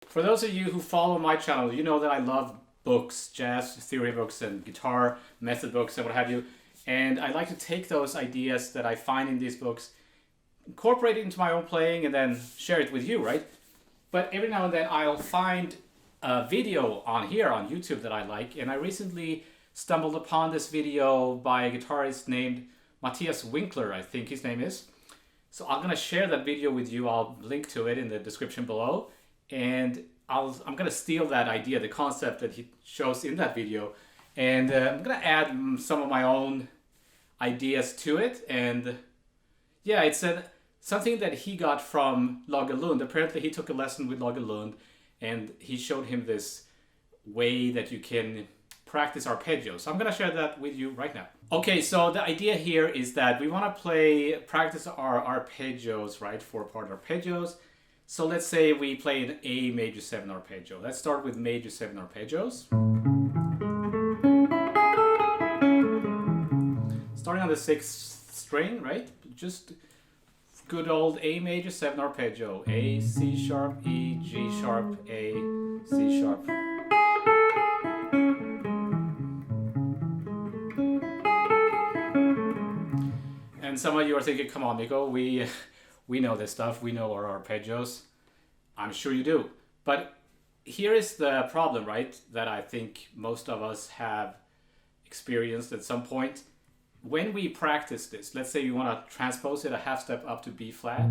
For those of you who follow my channel, you know that I love books, jazz theory books and guitar method books and what have you. And I like to take those ideas that I find in these books, incorporate it into my own playing, and then share it with you, right? But every now and then I'll find a video on here on YouTube that I like, and I recently stumbled upon this video by a guitarist named Matthias Winkler, I think his name is. So I'm gonna share that video with you. I'll link to it in the description below, and I'm gonna steal that idea, the concept that he shows in that video, and I'm gonna add some of my own ideas to it. And yeah, it's something that he got from Lage Lund. Apparently he took a lesson with Lage Lund, and he showed him this way that you can practice arpeggios. So I'm gonna share that with you right now. Okay, so the idea here is that we wanna practice our arpeggios, right? 4-part arpeggios. So let's say we play an A major 7 arpeggio. Let's start with major 7 arpeggios. Starting on the 6th string, right? Just good old A major 7 arpeggio. A, C sharp, E, G sharp, A, C sharp. And some of you are thinking, come on, Miko, we know this stuff, we know our arpeggios. I'm sure you do. But here is the problem, right? That I think most of us have experienced at some point. When we practice this, let's say you want to transpose it a half step up to B flat.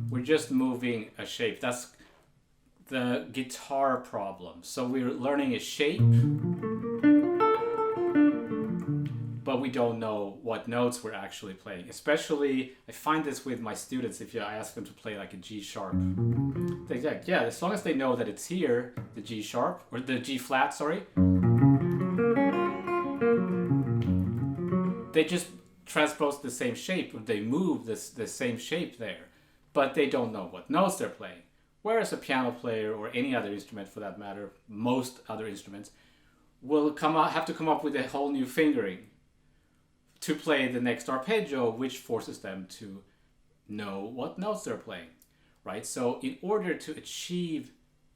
We're just moving a shape. That's the guitar problem. So we're learning a shape, but we don't know what notes we're actually playing. Especially, I find this with my students. If I ask them to play like a G sharp, they say, yeah, as long as they know that it's here, the G sharp, or the G flat, sorry, they just transpose the same shape, or they move the same shape there, but they don't know what notes they're playing. Whereas a piano player, or any other instrument for that matter, most other instruments, will have to come up with a whole new fingering to play the next arpeggio, which forces them to know what notes they're playing, right? So in order to achieve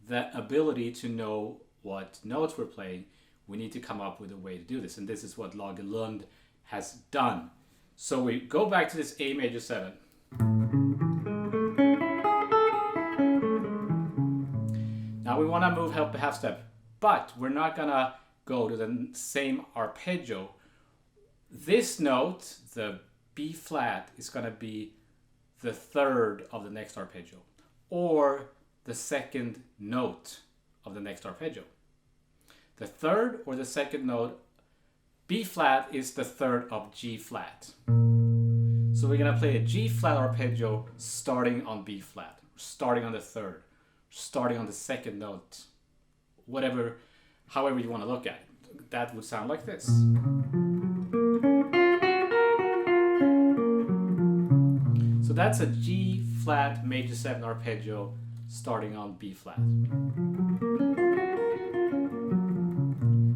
that ability to know what notes we're playing, we need to come up with a way to do this. And this is what Lage Lund has done. So we go back to this A major 7. Now we want to move a half step, but we're not gonna go to the same arpeggio. This note, the B flat, is gonna be the 3rd of the next arpeggio, or the 2nd note of the next arpeggio. The 3rd or the 2nd note, B flat is the 3rd of G flat. So we're gonna play a G flat arpeggio starting on B flat, starting on the 3rd, starting on the 2nd note, whatever, however you want to look at it. That would sound like this. So that's a G flat major 7 arpeggio starting on B flat.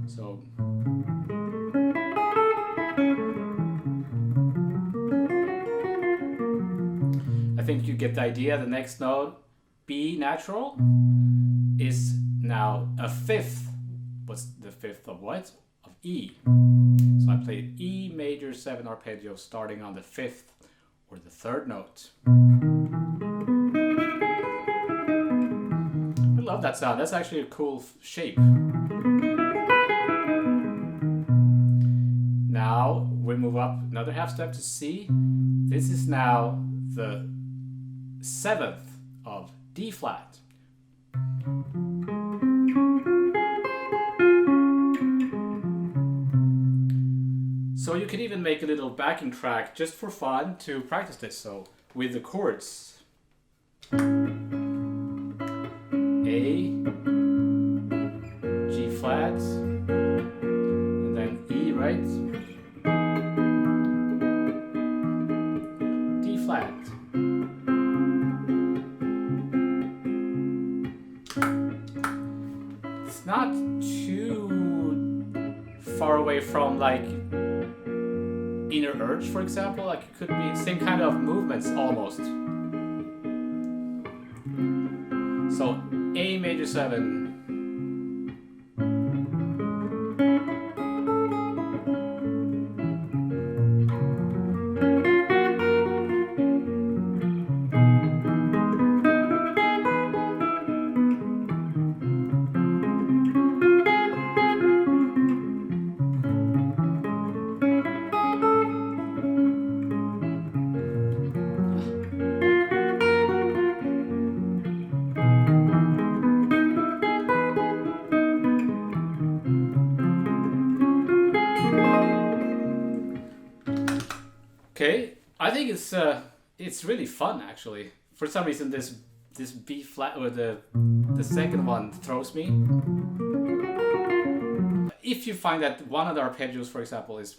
So I think you get the idea. The next note, B natural, is now a 5th. What's the 5th of what? Of E. So I played E major 7 arpeggio starting on the 5th or the 3rd note. I love that sound. That's actually a cool shape. Now we move up another half step to C. This is now the 7th of D flat. So you can even make a little backing track just for fun to practice this. So with the chords, A, G flat, and then E, right? D flat. It's not too far away from like Inner Urge, for example. Like it could be same kind of movements almost. So A major 7. Okay, I think it's really fun actually. For some reason, this B flat or the second one throws me. If you find that one of the arpeggios, for example, is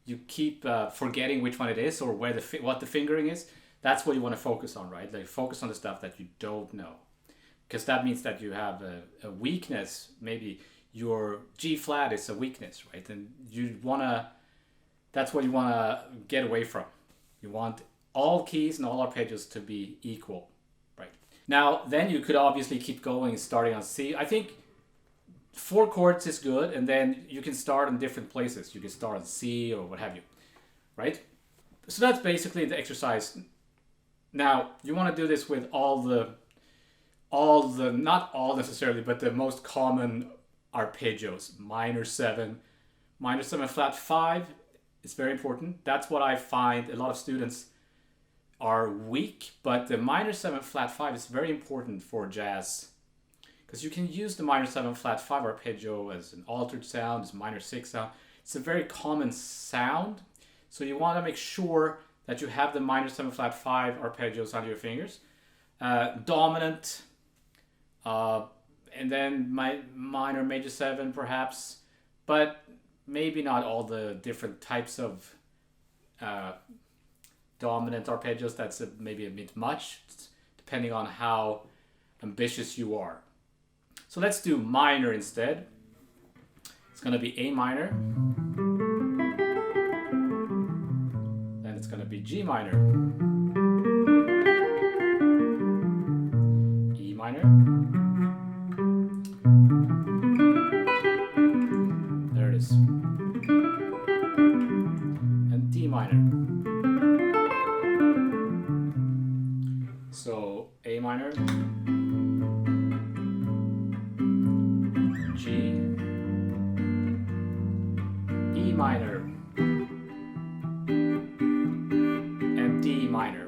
you keep forgetting which one it is or where what the fingering is, that's what you want to focus on, right? Like focus on the stuff that you don't know, because that means that you have a weakness. Maybe your G flat is a weakness, right? And that's what you want to get away from. You want all keys and all arpeggios to be equal, right? Now, then you could obviously keep going, starting on C. I think 4 chords is good, and then you can start in different places. You can start on C or what have you, right? So that's basically the exercise. Now, you want to do this with all the, not all necessarily, but the most common arpeggios. Minor 7 flat 5. It's very important. That's what I find a lot of students are weak, but the minor 7 flat 5 is very important for jazz, because you can use the minor 7 flat 5 arpeggio as an altered sound, as a minor 6 sound. It's a very common sound, so you want to make sure that you have the minor 7 flat 5 arpeggios under your fingers. Dominant, and then minor major 7 perhaps, but maybe not all the different types of dominant arpeggios. That's maybe a bit much, depending on how ambitious you are. So let's do minor instead. It's going to be A minor. Then it's going to be G minor. E minor. There it is. And D minor. So A minor. G, E minor, and D minor.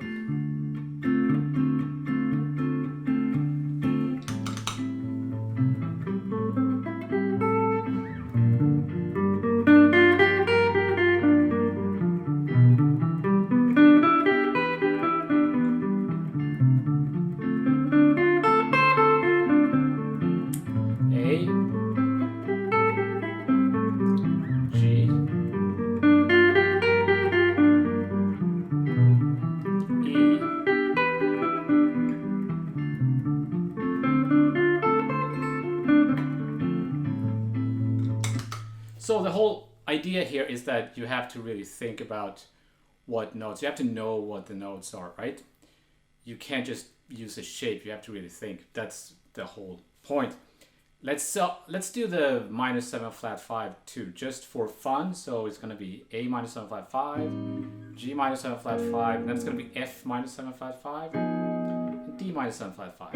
So the whole idea here is that you have to really think about what notes. You have to know what the notes are, right? You can't just use a shape. You have to really think. That's the whole point. Let's do the minor 7 flat 5 too, just for fun. So it's going to be A minor 7 flat 5, G minor 7 flat 5, and then it's going to be F minor 7 flat 5, and D minor 7 flat 5.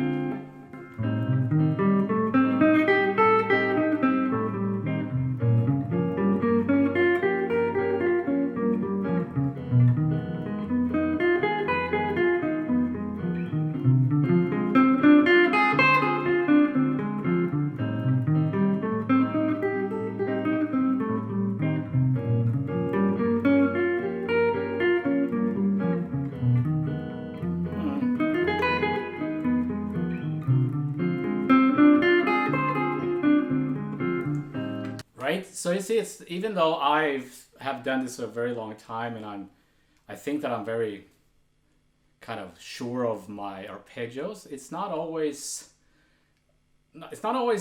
Right? So you see, it's even though I have done this a very long time, and I think that I'm very kind of sure of my arpeggios. It's not always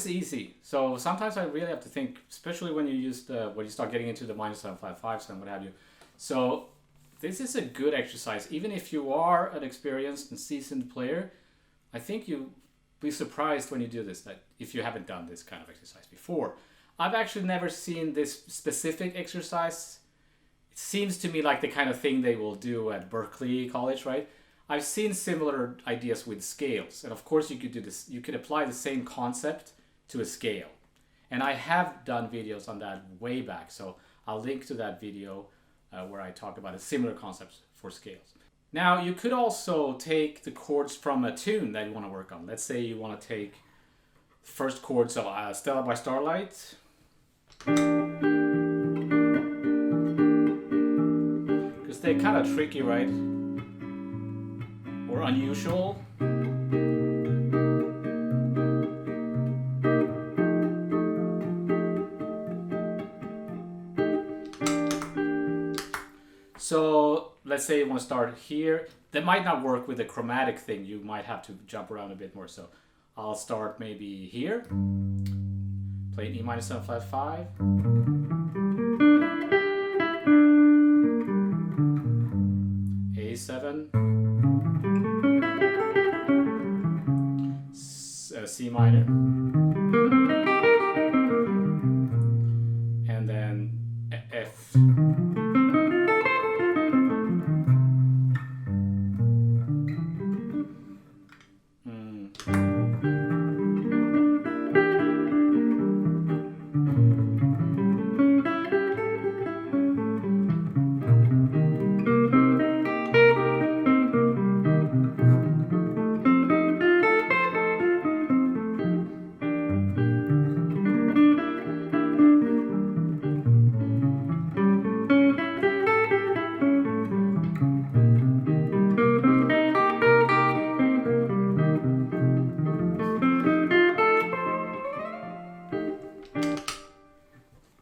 easy. So sometimes I really have to think, especially when you when you start getting into the minor 7 flat 5s and what have you. So this is a good exercise, even if you are an experienced and seasoned player. I think you be surprised when you do this, that if you haven't done this kind of exercise before. I've actually never seen this specific exercise. It seems to me like the kind of thing they will do at Berkeley College, right? I've seen similar ideas with scales, and of course you could do this. You could apply the same concept to a scale, and I have done videos on that way back, so I'll link to that video where I talk about a similar concept for scales. Now you could also take the chords from a tune that you want to work on. Let's say you want to take the first chords of Stella by Starlight. Because they're kind of tricky, right? Or unusual. So let's say you want to start here. That might not work with the chromatic thing. You might have to jump around a bit more. So I'll start maybe here. Play E minor 7 flat 5. A7. C minor. And then F.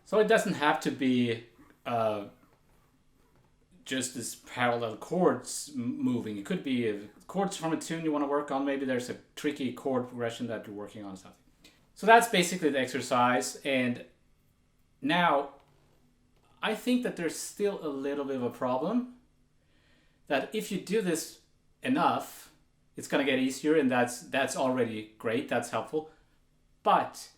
So it doesn't have to be just this parallel chords moving. It could be chords from a tune you want to work on. Maybe there's a tricky chord progression that you're working on, something. So that's basically the exercise. And now I think that there's still a little bit of a problem, that if you do this enough, it's going to get easier, and that's already great. That's helpful. But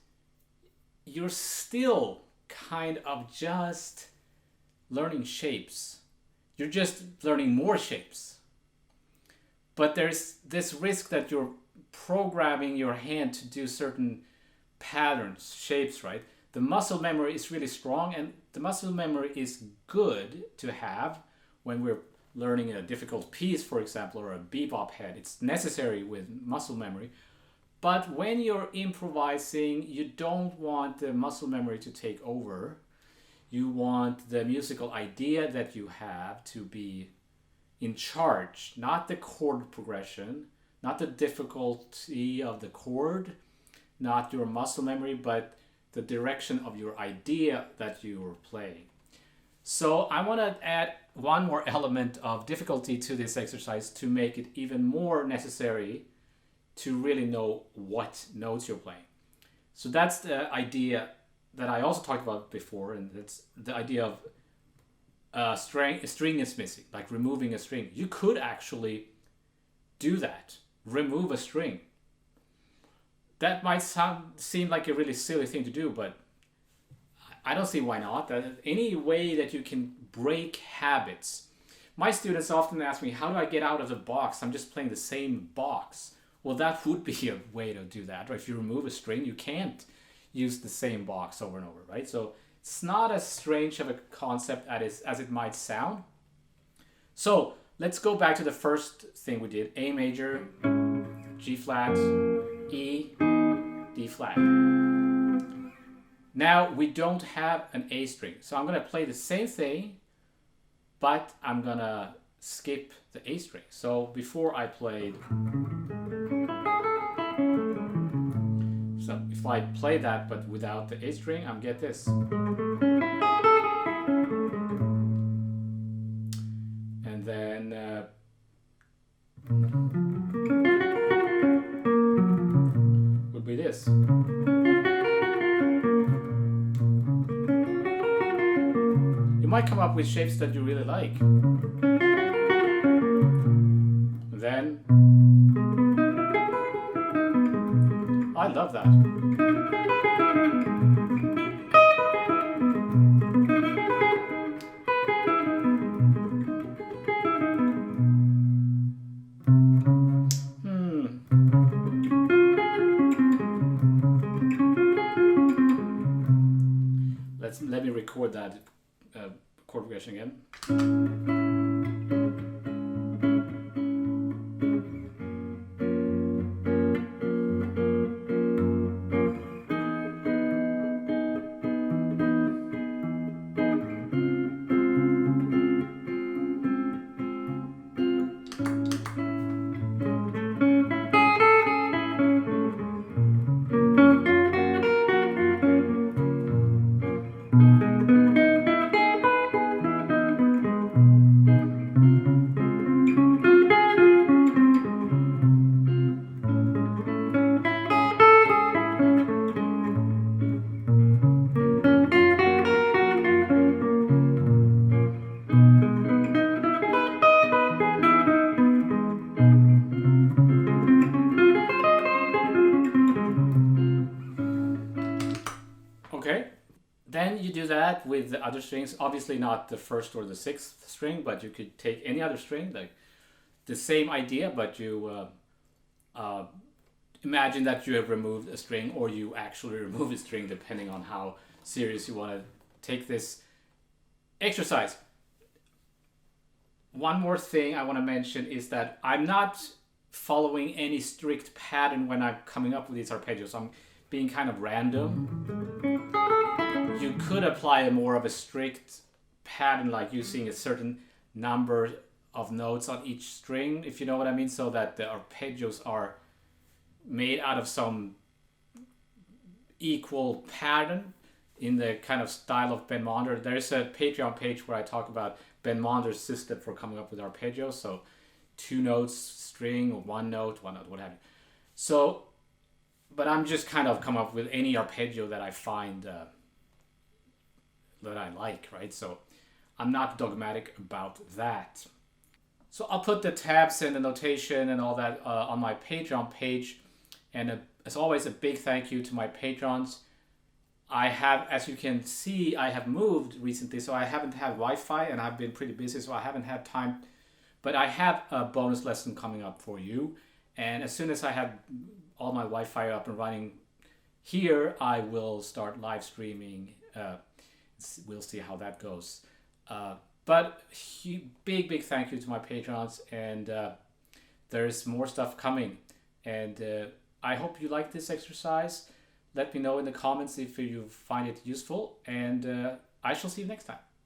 you're still kind of just learning shapes. You're just learning more shapes. But there's this risk that you're programming your hand to do certain patterns, shapes, right? The muscle memory is really strong, and the muscle memory is good to have when we're learning a difficult piece, for example, or a bebop head. It's necessary with muscle memory. But when you're improvising, you don't want the muscle memory to take over. You want the musical idea that you have to be in charge, not the chord progression, not the difficulty of the chord, not your muscle memory, but the direction of your idea that you're playing. So I want to add one more element of difficulty to this exercise to make it even more necessary to really know what notes you're playing. So that's the idea that I also talked about before, and that's the idea of a string is missing, like removing a string. You could actually do that, remove a string. That might seem like a really silly thing to do, but I don't see why not. Any way that you can break habits. My students often ask me, how do I get out of the box? I'm just playing the same box. Well, that would be a way to do that. Right? If you remove a string, you can't use the same box over and over, right? So it's not as strange of a concept as it might sound. So let's go back to the first thing we did. A major, G flat, E, D flat. Now we don't have an A string. So I'm going to play the same thing, but I'm going to skip the A string. So before I played... So if I play that but without the A string, I'm get this. And then would be this. You might come up with shapes that you really like. And then I love that. Let me record that chord progression again. Okay, then you do that with the other strings. Obviously not the first or the sixth string, but you could take any other string, like the same idea, but you imagine that you have removed a string, or you actually remove a string, depending on how serious you want to take this exercise. One more thing I want to mention is that I'm not following any strict pattern when I'm coming up with these arpeggios. I'm being kind of random. You could apply more of a strict pattern, like using a certain number of notes on each string, if you know what I mean, so that the arpeggios are made out of some equal pattern in the kind of style of Ben Monder. There's a Patreon page where I talk about Ben Monder's system for coming up with arpeggios. So 2 notes string, or 1 note, what have you. So, but I'm just kind of come up with any arpeggio that I find that I like, right? So I'm not dogmatic about that. So I'll put the tabs and the notation and all that on my Patreon page. And as always, a big thank you to my patrons. I have, as you can see, I have moved recently, so I haven't had Wi-Fi, and I've been pretty busy, so I haven't had time. But I have a bonus lesson coming up for you. And as soon as I have all my Wi-Fi up and running here, I will start live streaming. We'll see how that goes. But big thank you to my patrons, and there's more stuff coming. And I hope you like this exercise. Let me know in the comments if you find it useful, and I shall see you next time.